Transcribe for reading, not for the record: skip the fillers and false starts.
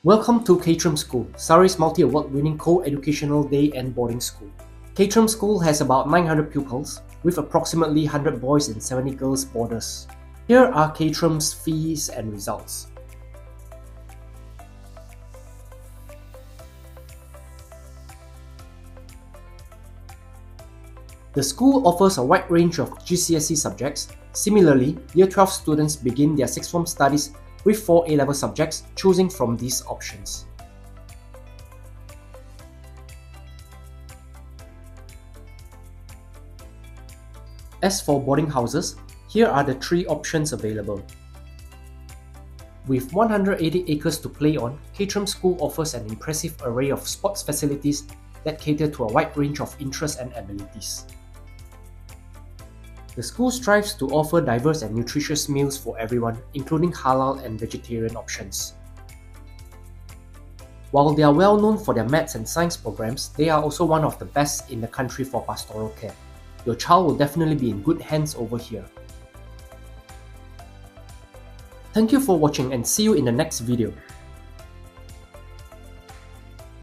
Welcome to Caterham School, Surrey's multi-award-winning co-educational day and boarding school. Caterham School has about 900 pupils, with approximately 100 boys and 70 girls boarders. Here are Caterham's fees and results. The school offers a wide range of GCSE subjects. Similarly, Year 12 students begin their sixth form studies with 4 A-level subjects, choosing from these options. As for boarding houses, here are the 3 options available. With 180 acres to play on, Caterham School offers an impressive array of sports facilities that cater to a wide range of interests and abilities. The school strives to offer diverse and nutritious meals for everyone, including halal and vegetarian options. While they are well known for their maths and science programs, they are also one of the best in the country for pastoral care. Your child will definitely be in good hands over here. Thank you for watching and see you in the next video.